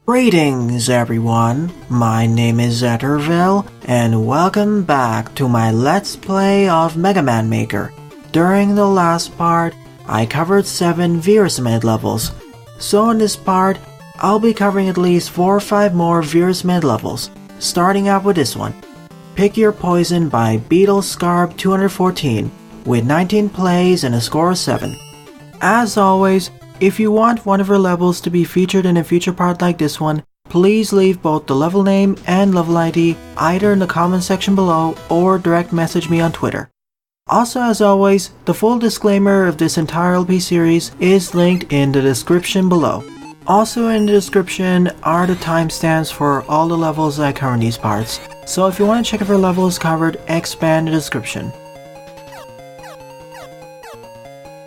Greetings everyone, my name is Etterville, and welcome back to my Let's Play of Mega Man Maker. During the last part, I covered 7 Virus Mid levels, so in this part, I'll be covering at least 4 or 5 more Virus Mid levels, starting out with this one. Pick Your Poison by Beetle Scarb 214, with 19 plays and a score of 7. As always, if you want one of your levels to be featured in a future part like this one, please leave both the level name and level ID either in the comment section below or direct message me on Twitter. Also, as always, the full disclaimer of this entire LP series is linked in the description below. Also in the description are the timestamps for all the levels I cover in these parts, so if you want to check if your level is covered, expand the description.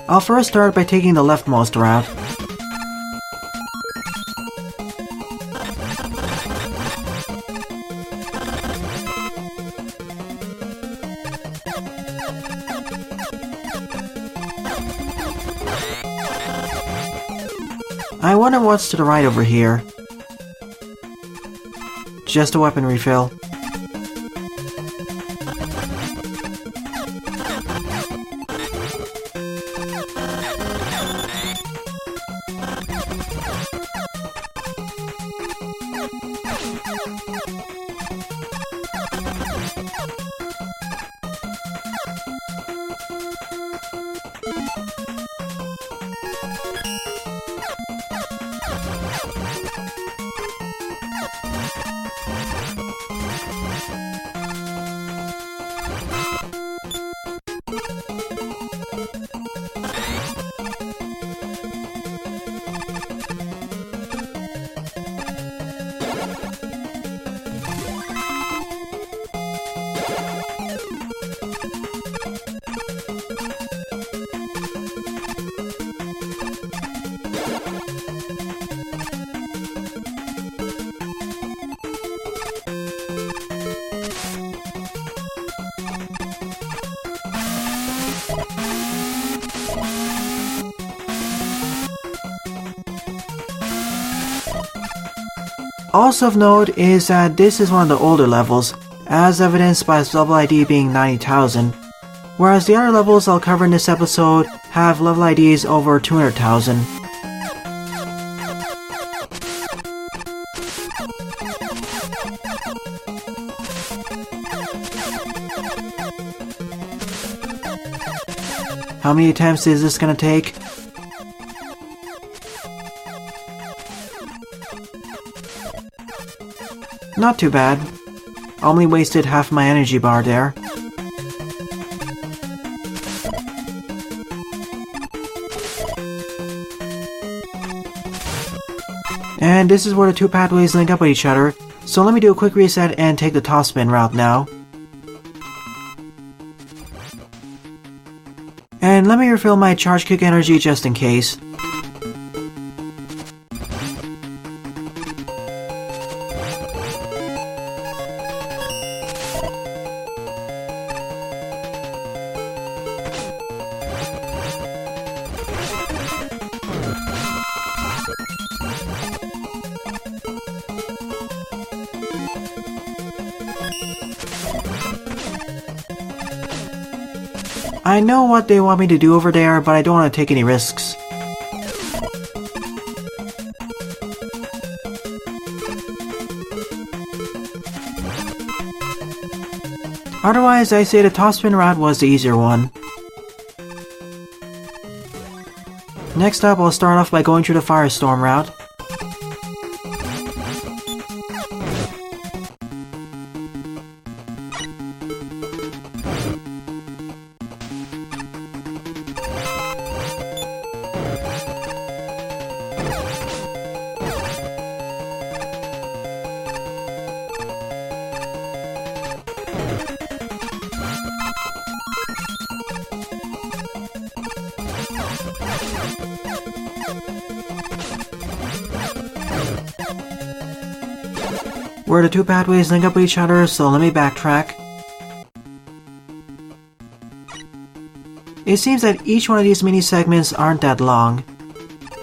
I'll first start by taking the leftmost route. I wonder what's to the right over here. Just a weapon refill. Also of note is that this is one of the older levels, as evidenced by its level ID being 90,000, whereas the other levels I'll cover in this episode have level IDs over 200,000. How many attempts is this gonna take? Not too bad. Only wasted half my energy bar there. And this is where the 2 pathways link up with each other, so let me do a quick reset and take the topspin route now. And let me refill my charge kick energy just in case. I know what they want me to do over there, but I don't want to take any risks. Otherwise, I say the topspin route was the easier one. Next up, I'll start off by going through the Firestorm route. Where the 2 pathways link up with each other, so let me backtrack. It seems that each one of these mini segments aren't that long.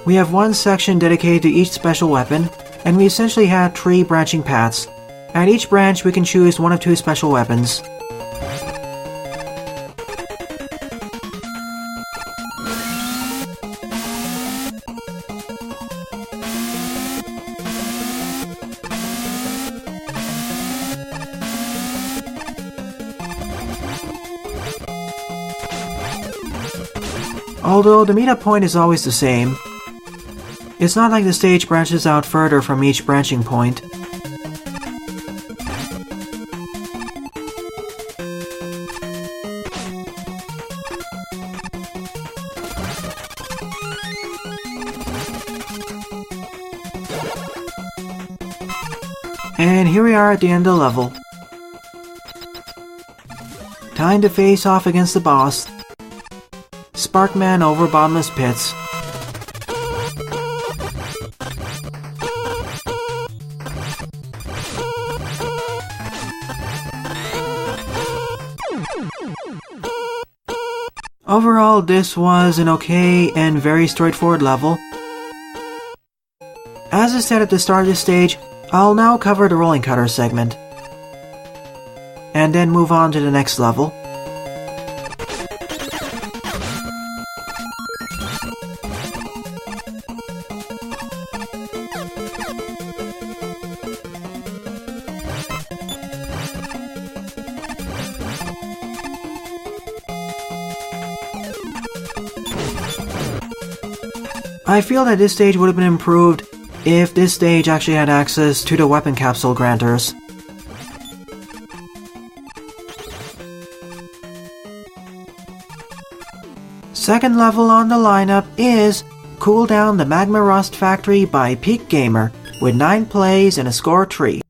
We have one section dedicated to each special weapon, and we essentially have 3 branching paths. At each branch we can choose one of 2 special weapons. Although the meetup point is always the same, it's not like the stage branches out further from each branching point. And here we are at the end of the level. Time to face off against the boss, Sparkman over bottomless pits. Overall, this was an okay and very straightforward level. As I said at the start of this stage, I'll now cover the rolling cutter segment, and then move on to the next level. I feel that this stage would have been improved if this stage actually had access to the weapon capsule granters. Second level on the lineup is Cool Down the Magma Rust Factory by Pikgamer, with 9 plays and a score 3.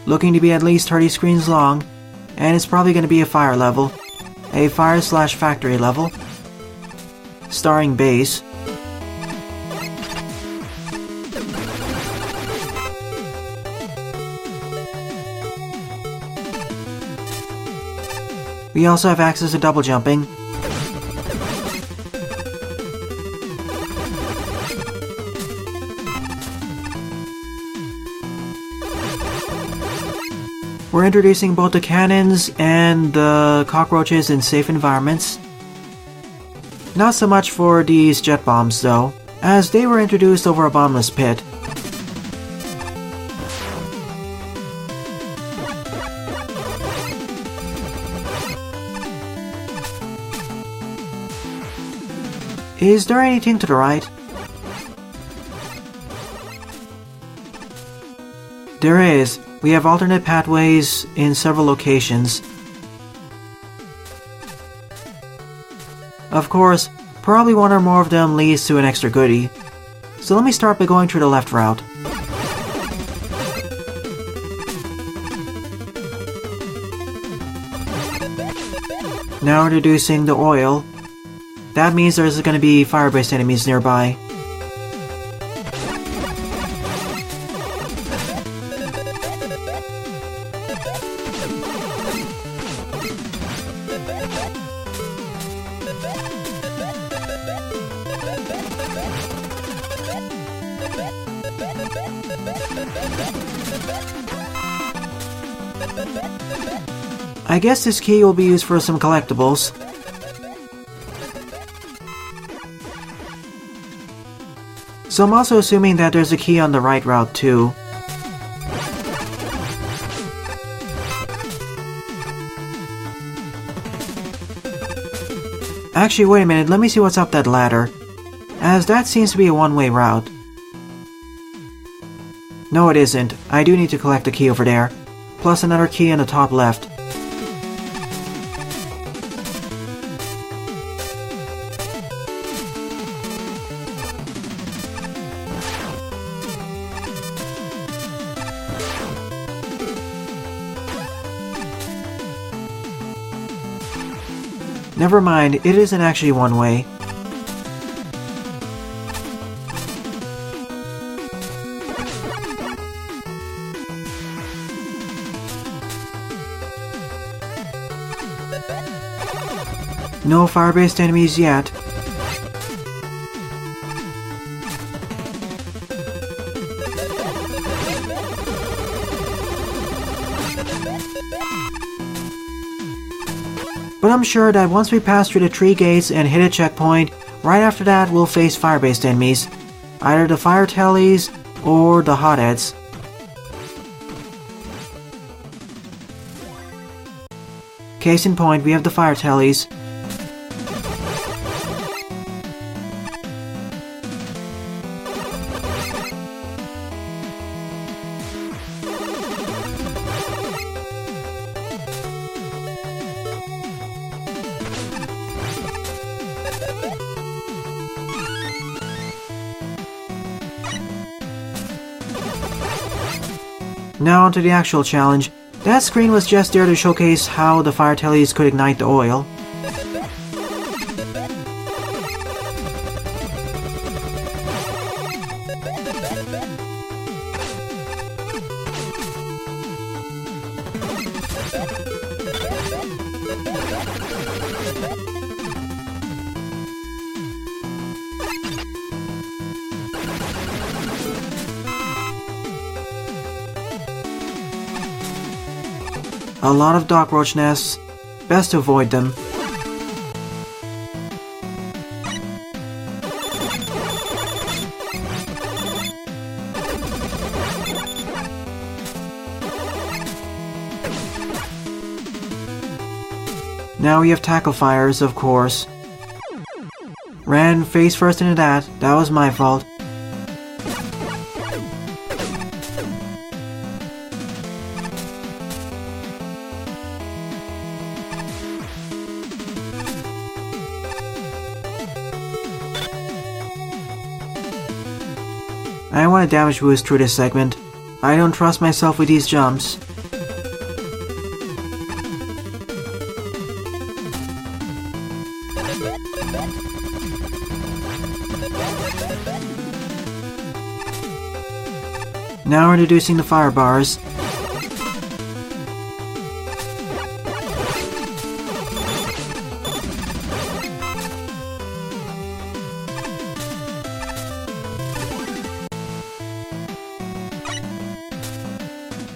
Looking to be at least 30 screens long, and it's probably going to be a fire level. A fire/factory level, starring Base. We also have access to double jumping. We're introducing both the cannons and the cockroaches in safe environments. Not so much for these jet bombs though, as they were introduced over a bottomless pit. Is there anything to the right? There is. We have alternate pathways in several locations. Of course, probably one or more of them leads to an extra goodie. So let me start by going through the left route. Now introducing the oil. That means there's going to be fire-based enemies nearby. I guess this key will be used for some collectibles. So I'm also assuming that there's a key on the right route too. Actually, wait a minute, let me see what's up that ladder, as that seems to be a one-way route. No, it isn't. I do need to collect a key over there, plus another key on the top left. Never mind, it isn't actually one way. No fire-based enemies yet. But I'm sure that once we pass through the 3 gates and hit a checkpoint, right after that we'll face fire-based enemies. Either the fire tellies or the hotheads. Case in point, we have the fire tellies. Now onto the actual challenge. That screen was just there to showcase how the fire tellies could ignite the oil. A lot of cockroach nests. Best to avoid them. Now we have tackle fires, of course. Ran face first into that. That was my fault. I want a damage boost through this segment. I don't trust myself with these jumps. Now we're introducing the fire bars.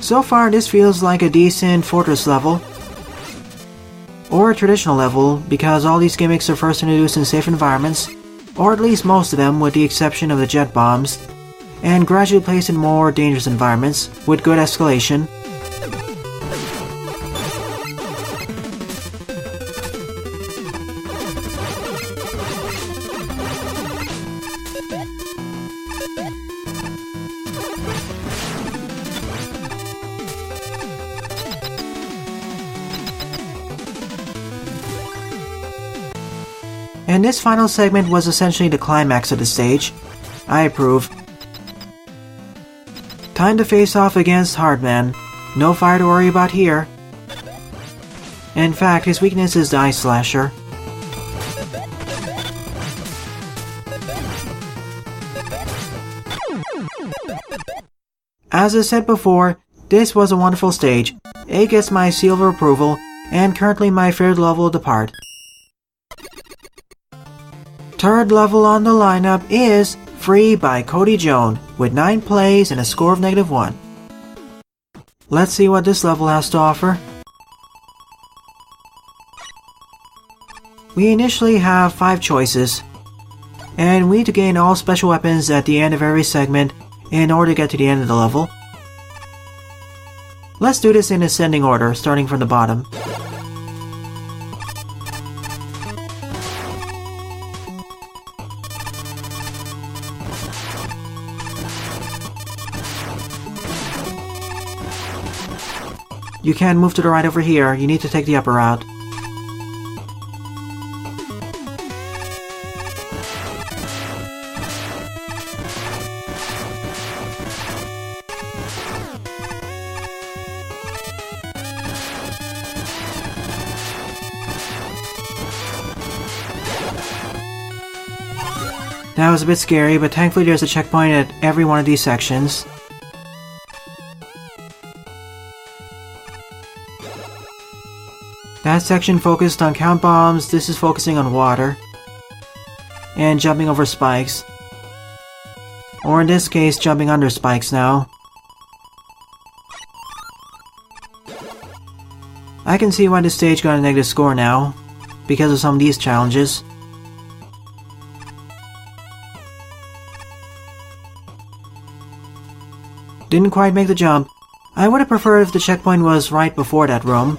So far, this feels like a decent fortress level, or a traditional level, because all these gimmicks are first introduced in safe environments, or at least most of them with the exception of the jet bombs, and gradually placed in more dangerous environments, with good escalation. And this final segment was essentially the climax of the stage. I approve. Time to face off against Hardman. No fire to worry about here. In fact, his weakness is the Ice Slasher. As I said before, this was a wonderful stage. It gets my seal of approval, and currently my favorite level of the part. Third level on the lineup is Free by CODIJOYN, with 9 plays and a score of -1. Let's see what this level has to offer. We initially have 5 choices, and we need to gain all special weapons at the end of every segment in order to get to the end of the level. Let's do this in ascending order, starting from the bottom. You can't move to the right over here, you need to take the upper route. That was a bit scary, but thankfully there's a checkpoint at every one of these sections. That section focused on count bombs, this is focusing on water. And jumping over spikes. Or in this case, jumping under spikes now. I can see why this stage got a negative score now, because of some of these challenges. Didn't quite make the jump. I would have preferred if the checkpoint was right before that room.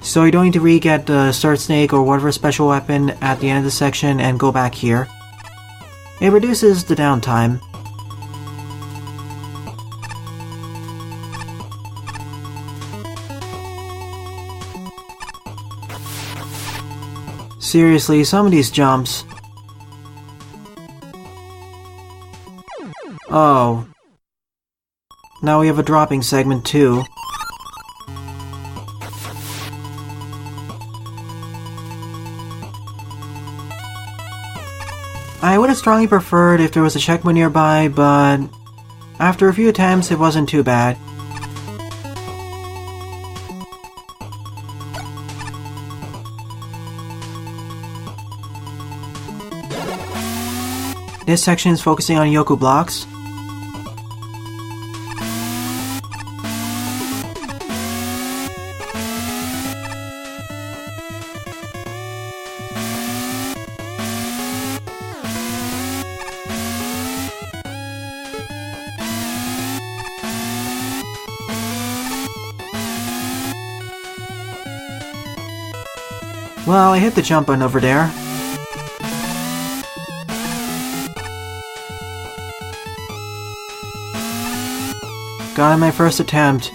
So you don't need to re-get the Surge Snake or whatever special weapon at the end of the section and go back here. It reduces the downtime. Seriously, some of these jumps... Oh. Now we have a dropping segment too. I would have strongly preferred if there was a checkpoint nearby, but after a few attempts it wasn't too bad. This section is focusing on Yoku blocks. Well, I hit the jump button over there. Got in my first attempt.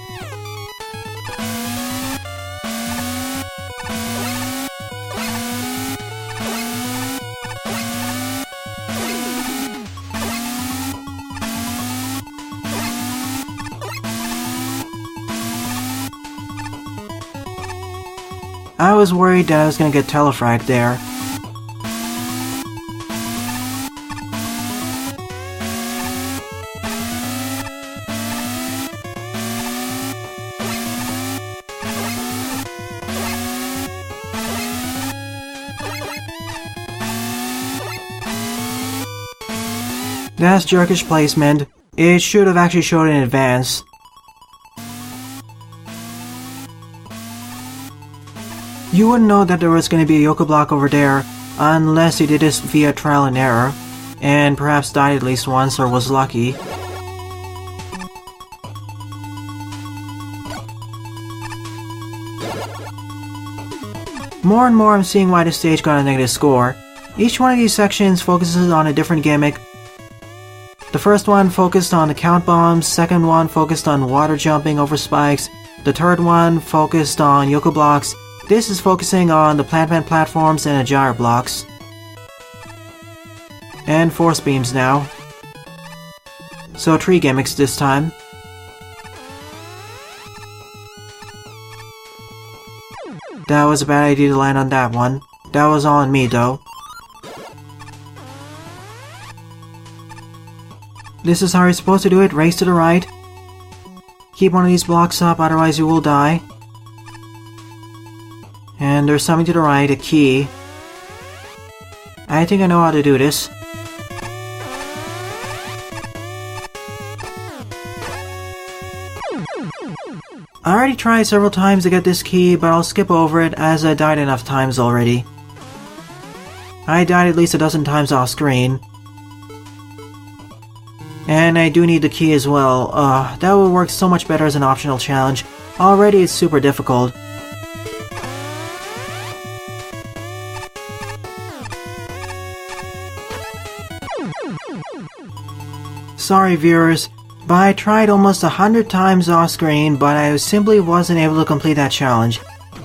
I was worried that I was gonna get telefragged there. That's jerkish placement. It should have actually showed in advance. You wouldn't know that there was going to be a Yoku block over there unless you did this via trial and error, and perhaps died at least once or was lucky. More and more I'm seeing why this stage got a negative score. Each one of these sections focuses on a different gimmick. The first one focused on the count bombs, second one focused on water jumping over spikes, the third one focused on Yoku blocks. This is focusing on the plant man platforms and the gyre blocks. And force beams now. So 3 gimmicks this time. That was a bad idea to land on that one. That was all on me though. This is how you're supposed to do it, race to the right. Keep one of these blocks up, otherwise you will die. And there's something to the right, a key. I think I know how to do this. I already tried several times to get this key, but I'll skip over it as I died enough times already. I died at least a dozen times off screen. And I do need the key as well. That would work so much better as an optional challenge. Already it's super difficult. Sorry viewers, but I tried almost 100 times off screen, but I simply wasn't able to complete that challenge.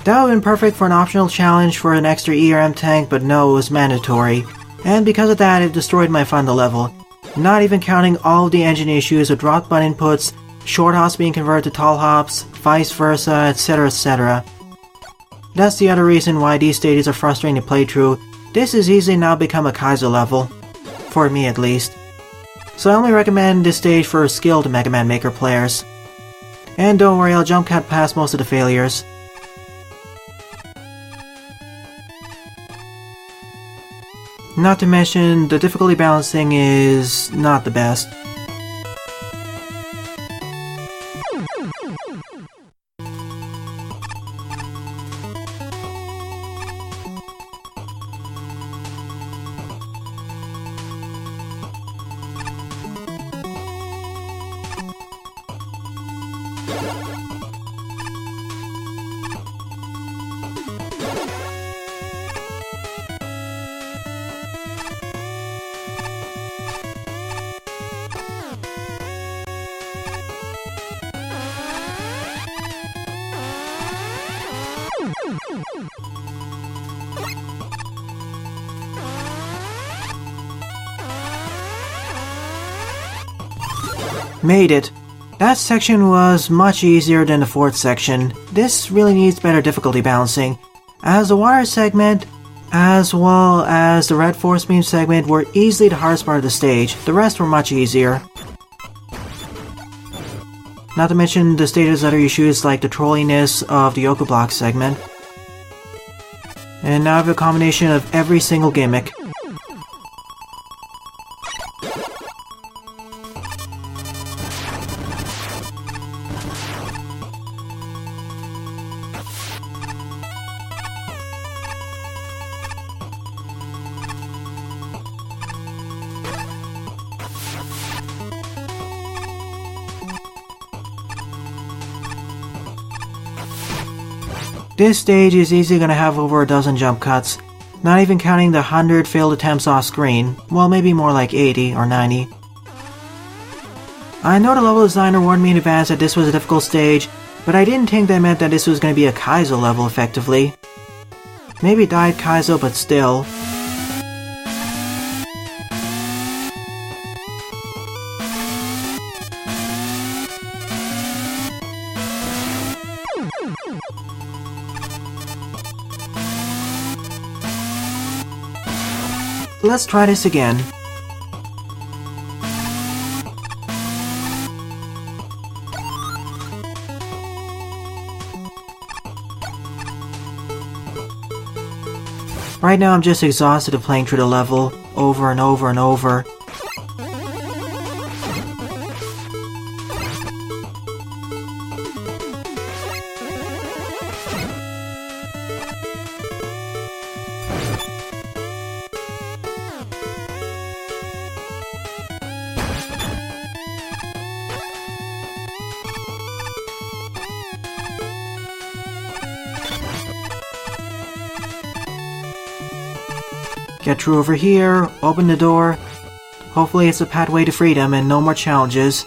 That would have been perfect for an optional challenge for an extra ERM tank, but no, it was mandatory. And because of that, it destroyed my fun to level. Not even counting all of the engine issues with drop button inputs, short hops being converted to tall hops, vice versa, etc, etc. That's the other reason why these stages are frustrating to play through. This has easily now become a Kaiser level. For me at least. So I only recommend this stage for skilled Mega Man Maker players. And don't worry, I'll jump cut past most of the failures. Not to mention, the difficulty balancing is not the best. Made it. That section was much easier than the fourth section. This really needs better difficulty balancing, as the water segment, as well as the red force beam segment, were easily the hardest part of the stage. The rest were much easier. Not to mention the stage's other issues like the trolliness of the Yoku Block segment. And now I have a combination of every single gimmick. This stage is easily going to have over a dozen jump cuts, not even counting the 100 failed attempts off screen, well maybe more like 80 or 90. I know the level designer warned me in advance that this was a difficult stage, but I didn't think that meant that this was going to be a Kaizo level effectively. Maybe Diet Kaizo, but still. Let's try this again. Right now I'm just exhausted of playing through the level over and over and over. Get through over here, open the door. Hopefully it's a pathway to freedom and no more challenges.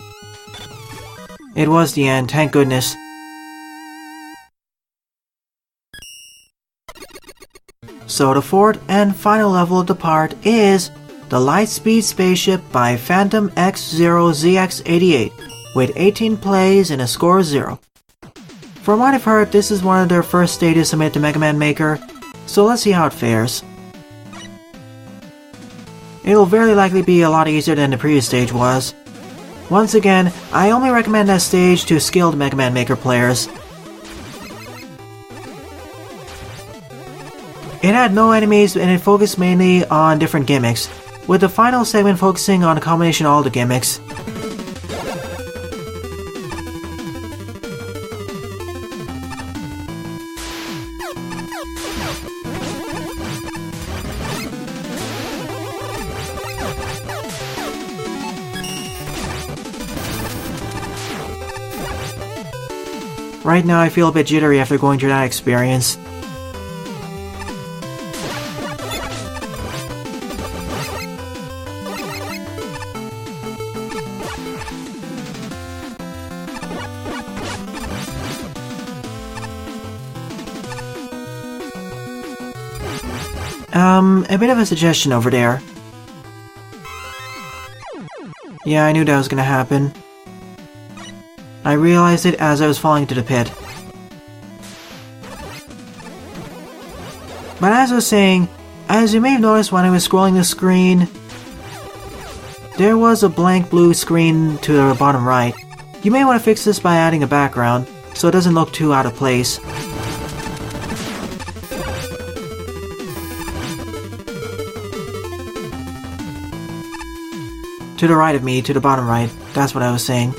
It was the end, thank goodness. So the fourth and final level of the part is the Lightspeed Spaceship by Phantom X0ZX88 with 18 plays and a score of 0. From what I've heard, this is one of their first stages submitted to Mega Man Maker, so let's see how it fares. It'll very likely be a lot easier than the previous stage was. Once again, I only recommend that stage to skilled Mega Man Maker players. It had no enemies and it focused mainly on different gimmicks, with the final segment focusing on a combination of all the gimmicks. Right now I feel a bit jittery after going through that experience. A bit of a suggestion over there. Yeah, I knew that was gonna happen. I realized it as I was falling into the pit. But as I was saying, as you may have noticed when I was scrolling the screen, there was a blank blue screen to the bottom right. You may want to fix this by adding a background, so it doesn't look too out of place. To the right of me, to the bottom right. That's what I was saying.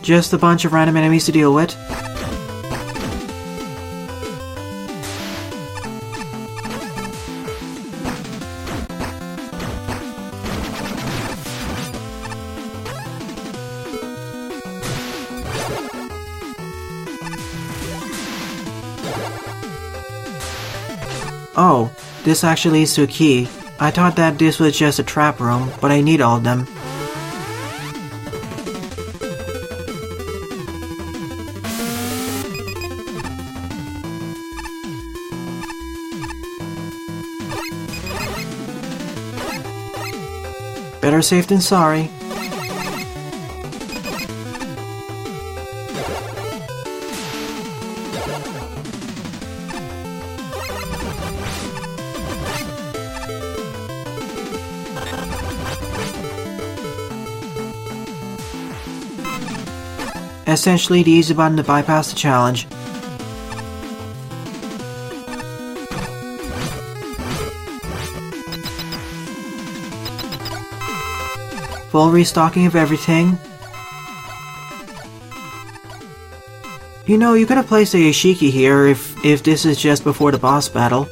Just a bunch of random enemies to deal with. Oh, this actually leads to a key. I thought that this was just a trap room, but I need all of them. Better safe than sorry. Essentially the easy button to bypass the challenge. Full restocking of everything. You know, you could have placed a Yoshiki here if this is just before the boss battle.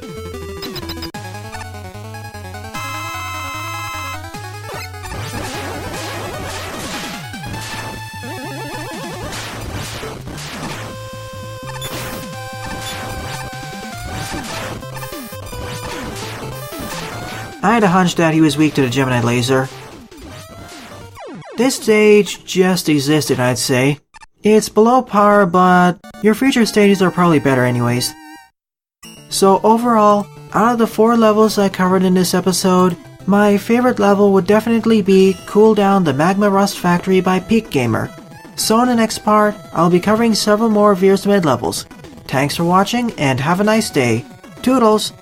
I had a hunch that he was weak to the Gemini laser. This stage just existed, I'd say. It's below par, but your future stages are probably better anyways. So overall, out of the 4 levels I covered in this episode, my favorite level would definitely be Cool Down the Magma Rust Factory by Pikgamer. So in the next part, I'll be covering several more Veers to Mid levels. Thanks for watching and have a nice day. Toodles!